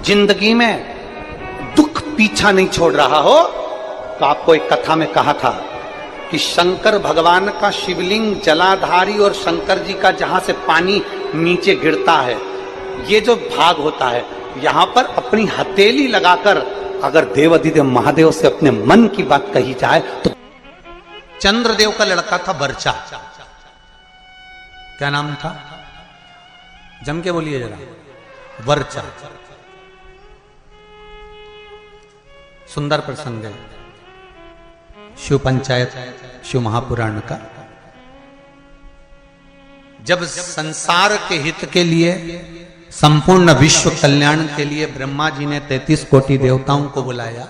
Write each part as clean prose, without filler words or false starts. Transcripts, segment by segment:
जिंदगी में दुख पीछा नहीं छोड़ रहा हो तो आपको एक कथा में कहा था कि शंकर भगवान का शिवलिंग जलाधारी और शंकर जी का जहां से पानी नीचे गिरता है, ये जो भाग होता है, यहां पर अपनी हथेली लगाकर अगर देवाधिदेव महादेव से अपने मन की बात कही जाए तो चंद्रदेव का लड़का था वर्चा। क्या नाम था? जम के बोलिए जरा। वर्चा। सुंदर प्रसंग है शिव पंचायत शिव महापुराण का। जब संसार के हित के लिए, संपूर्ण विश्व कल्याण के लिए ब्रह्मा जी ने 33 कोटि देवताओं को बुलाया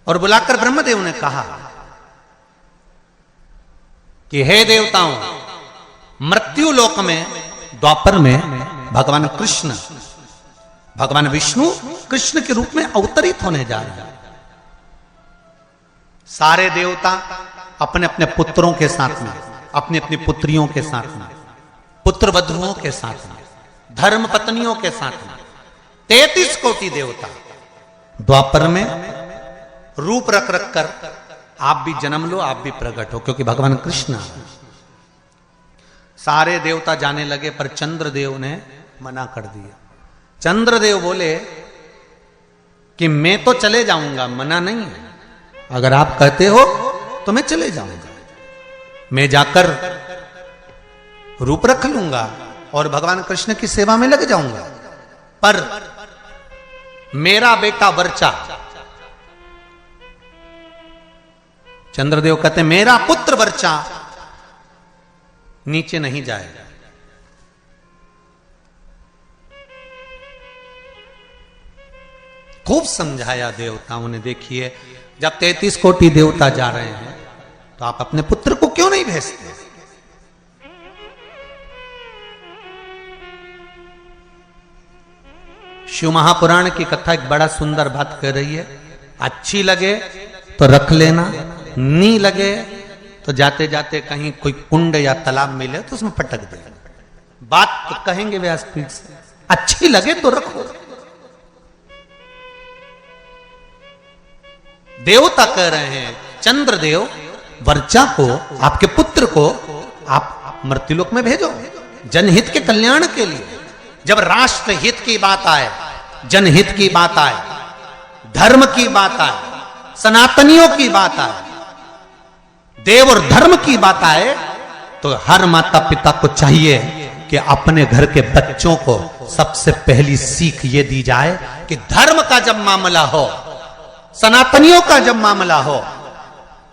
और बुलाकर ब्रह्मदेव ने कहा कि हे देवताओं, मृत्यु लोक में द्वापर में भगवान कृष्ण, भगवान विष्णु कृष्ण के रूप में अवतरित होने जा रहे हैं। सारे देवता अपने अपने पुत्रों के साथ में, अपनी अपनी पुत्रियों के साथ में, पुत्र वधुओं के साथ में, धर्म पत्नियों के साथ में 33 कोटि देवता द्वापर में रूप रख रख कर आप भी जन्म लो, आप भी प्रकट हो, क्योंकि भगवान कृष्ण। सारे देवता जाने लगे पर चंद्रदेव ने मना कर दिया। चंद्रदेव बोले कि मैं तो चले जाऊंगा, मना नहीं है, अगर आप कहते हो तो मैं चले जाऊंगा, मैं जाकर रूप रख लूंगा और भगवान कृष्ण की सेवा में लग जाऊंगा, पर मेरा बेटा वर्चा, चंद्रदेव कहते मेरा पुत्र वर्चा नीचे नहीं जाएगा। खूब समझाया देवताओं ने। देखिए, जब 33 कोटि देवता जा रहे हैं तो आप अपने पुत्र को क्यों नहीं भेजते? शिव महापुराण की कथा एक बड़ा सुंदर बात कर रही है। अच्छी लगे तो रख लेना, नहीं लगे तो जाते जाते कहीं कोई कुंड या तालाब मिले तो उसमें पटक देना। बात तो कहेंगे व्यासपीठ से, अच्छी लगे तो रखो। देवता कह रहे हैं चंद्रदेव, वर्चा को, आपके पुत्र को आप मृत्युलोक में भेजो जनहित के कल्याण के लिए। जब राष्ट्र हित की बात आए, जनहित की बात आए, धर्म की बात आए, सनातनियों की बात आए, देव और धर्म की बात आए, तो हर माता पिता को चाहिए कि अपने घर के बच्चों को सबसे पहली सीख ये दी जाए कि धर्म का जब मामला हो, सनातनियों का जब मामला हो,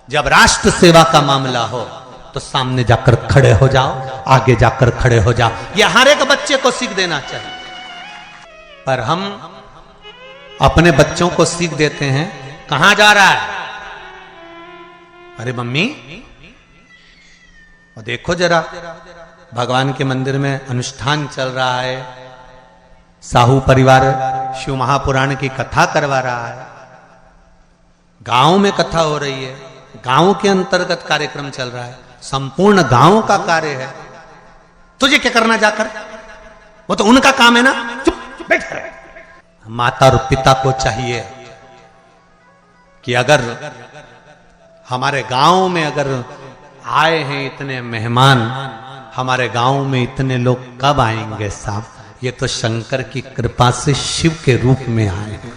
जब राष्ट्र सेवा का मामला हो, तो सामने जाकर खड़े हो जाओ, आगे जाकर खड़े हो जाओ। यह हर एक बच्चे को सीख देना चाहिए। पर हम अपने बच्चों को सीख देते हैं, कहां जा रहा है? अरे मम्मी, और देखो जरा, भगवान के मंदिर में अनुष्ठान चल रहा है, साहू परिवार शिव महापुराण की कथा करवा रहा है, गांव में कथा हो रही है, गांव के अंतर्गत कार्यक्रम चल रहा है, संपूर्ण गांव का कार्य है, तुझे क्या करना जाकर? वो तो उनका काम है ना, चुप बैठ रहे। माता और पिता को चाहिए कि अगर हमारे गांव में अगर आए हैं इतने मेहमान, हमारे गांव में इतने लोग कब आएंगे साहब? ये तो शंकर की कृपा से शिव के रूप में आए हैं,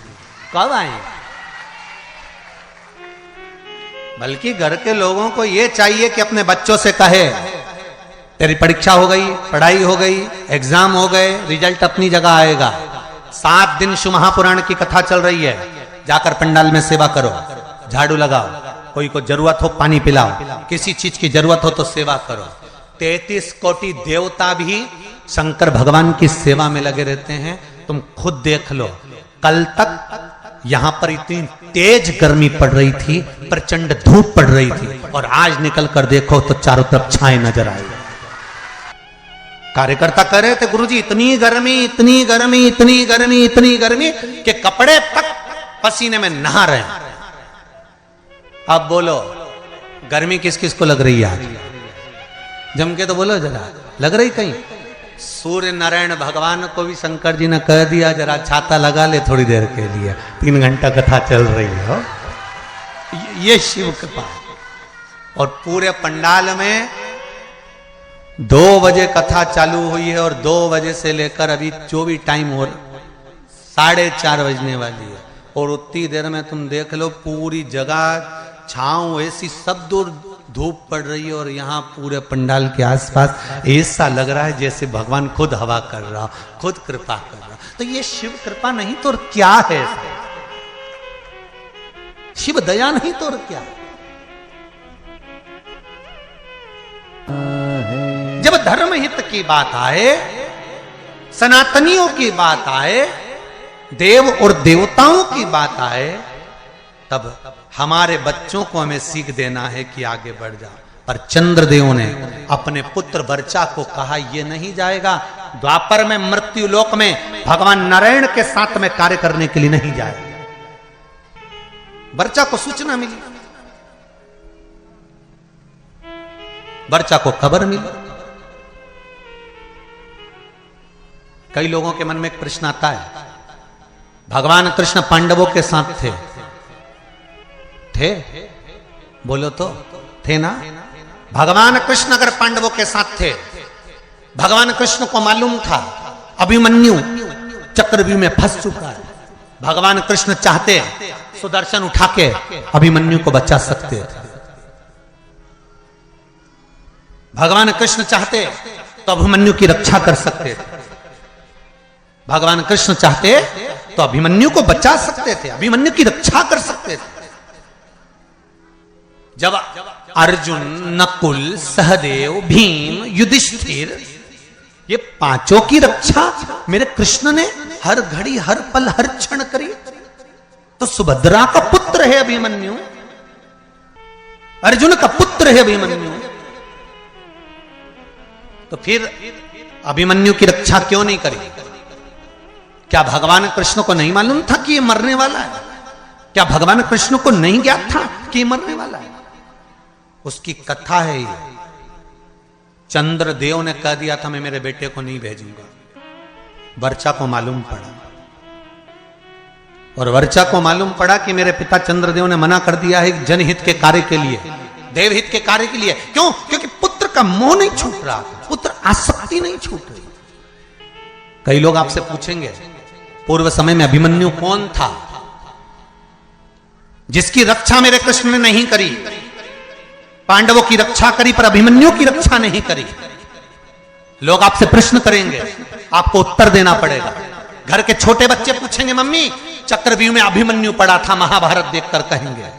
कब आएंगे? बल्कि घर के लोगों को यह चाहिए कि अपने बच्चों से कहे, तेरी परीक्षा हो गई, पढ़ाई हो गई, एग्जाम हो गए, रिजल्ट अपनी जगह आएगा। 7 दिन शिव महापुराण की कथा चल रही है, जाकर पंडाल में सेवा करो, झाड़ू लगाओ, कोई को जरूरत हो पानी पिलाओ, किसी चीज की जरूरत हो तो सेवा करो। 33 कोटि देवता भी शंकर भगवान की सेवा में लगे रहते हैं। तुम खुद देख लो, कल तक यहां पर इतनी तेज गर्मी पड़ रही थी, प्रचंड धूप पड़ रही थी, और आज निकल कर देखो तो चारों तरफ छाए नजर आए। कार्यकर्ता कह रहे थे, गुरुजी इतनी गर्मी, इतनी गर्मी, इतनी गर्मी, इतनी गर्मी कि कपड़े तक पसीने में नहा रहे हैं। अब बोलो, गर्मी किस किस को लग रही है आज? जम के तो बोलो जरा, लग रही कहीं? सूर्य नारायण भगवान को भी शंकर जी ने कह दिया जरा छाता लगा ले थोड़ी देर के लिए, 3 घंटा कथा चल रही हो। ये शिव कृपा। और पूरे पंडाल में 2 बजे कथा चालू हुई है और 2 बजे से लेकर अभी जो भी टाइम हो 4:30 बजने वाली है। और उतनी देर में तुम देख लो पूरी जगह छांव ऐसी, सब दूर धूप पड़ रही है और यहाँ पूरे पंडाल के आसपास ऐसा लग रहा है जैसे भगवान खुद हवा कर रहा, खुद कृपा कर रहा। तो ये शिव कृपा नहीं तो और क्या है? शिव दया नहीं तो और क्या? जब धर्म हित की बात आए, सनातनियों की बात आए, देव और देवताओं की बात आए, तब हमारे बच्चों को हमें सीख देना है कि आगे बढ़ जा। पर चंद्रदेव ने अपने पुत्र वर्चा को कहा ये नहीं जाएगा, द्वापर में मृत्यु लोक में भगवान नारायण के साथ में कार्य करने के लिए नहीं जाएगा। वर्चा को सूचना मिली, वर्चा को खबर मिली। कई लोगों के मन में एक प्रश्न आता है, भगवान कृष्ण पांडवों के साथ थे, बोलो तो थे ना? भगवान कृष्ण अगर पांडवों के साथ थे, भगवान कृष्ण को मालूम था अभिमन्यु चक्रव्यूह में फंस चुका है, भगवान कृष्ण चाहते सुदर्शन उठा के अभिमन्यु को बचा सकते थे। भगवान कृष्ण चाहते तो अभिमन्यु की रक्षा कर सकते थे, भगवान कृष्ण चाहते तो अभिमन्यु को बचा सकते थे, अभिमन्यु की रक्षा कर सकते थे। जब अर्जुन, नकुल, सहदेव, भीम, युधिष्ठिर ये 5 की रक्षा मेरे कृष्ण ने हर घड़ी, हर पल, हर क्षण करी, तो सुभद्रा का पुत्र है अभिमन्यु, अर्जुन का पुत्र है अभिमन्यु, तो फिर अभिमन्यु की रक्षा क्यों नहीं करी? क्या भगवान कृष्ण को नहीं मालूम था कि ये मरने वाला है? क्या भगवान कृष्ण को नहीं ज्ञात था कि ये मरने वाला है? उसकी कथा है ये। चंद्रदेव ने कह दिया था मैं मेरे बेटे को नहीं भेजूंगा, वर्चा को मालूम पड़ा, और वर्चा को मालूम पड़ा कि मेरे पिता चंद्रदेव ने मना कर दिया है जनहित के कार्य के लिए, देवहित के कार्य के लिए। क्यों? क्योंकि पुत्र का मोह नहीं छूट रहा, पुत्र आसक्ति नहीं छूट रही। कई लोग आपसे पूछेंगे पूर्व समय में अभिमन्यु कौन था जिसकी रक्षा मेरे कृष्ण ने नहीं करी? पांडवों की रक्षा करी पर अभिमन्यु की रक्षा नहीं करी। लोग आपसे प्रश्न करेंगे, आपको उत्तर देना पड़ेगा। घर के छोटे बच्चे पूछेंगे मम्मी चक्रव्यूह में अभिमन्यु पड़ा था, महाभारत देखकर कहेंगे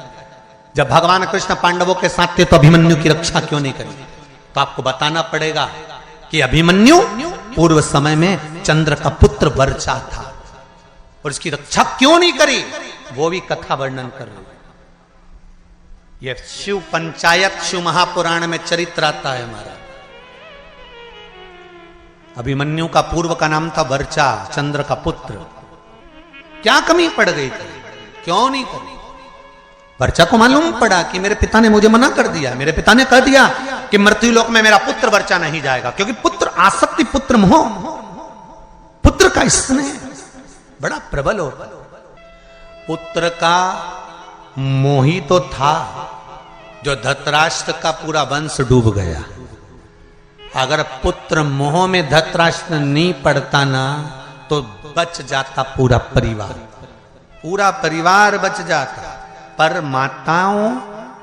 जब भगवान कृष्ण पांडवों के साथ थे तो अभिमन्यु की रक्षा क्यों नहीं करी? तो आपको बताना पड़ेगा कि अभिमन्यु पूर्व समय में चंद्र का पुत्र वर्चा था और इसकी रक्षा क्यों नहीं करी, वो भी कथा वर्णन कर रही है। ये शिव पंचायत, शिव महापुराण में चरित्र आता है हमारा। अभिमन्यु का पूर्व का नाम था वर्चा, चंद्र का पुत्र। क्या कमी पड़ गई थी, क्यों नहीं करी? वर्चा को मालूम पड़ा कि मेरे पिता ने मुझे मना कर दिया, मेरे पिता ने कह दिया कि मृत्युलोक में मेरा पुत्र वर्चा नहीं जाएगा, क्योंकि पुत्र आसक्ति, पुत्र मोह, पुत्र का स्नेह बड़ा प्रबल हो। पुत्र का मोही तो था जो धृतराष्ट्र का पूरा वंश डूब गया। अगर पुत्र मोह में धृतराष्ट्र नहीं पड़ता ना तो बच जाता पूरा परिवार, पूरा परिवार बच जाता। पर माताओं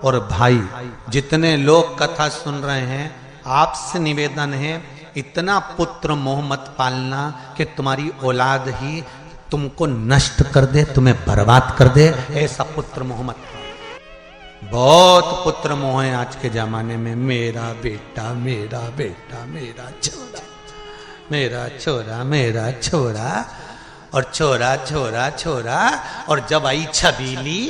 और भाई जितने लोग कथा सुन रहे हैं, आपसे निवेदन है इतना पुत्र मोह मत पालना कि तुम्हारी औलाद ही तुमको नष्ट कर दे, तुम्हें बर्बाद कर दे। ऐसा पुत्र मोह मत पालना। बहुत पुत्र मोह है आज के जमाने में, मेरा बेटा, मेरा बेटा, मेरा छोरा, मेरा छोरा, मेरा छोरा, और छोरा छोरा छोरा। और जब आई छबीली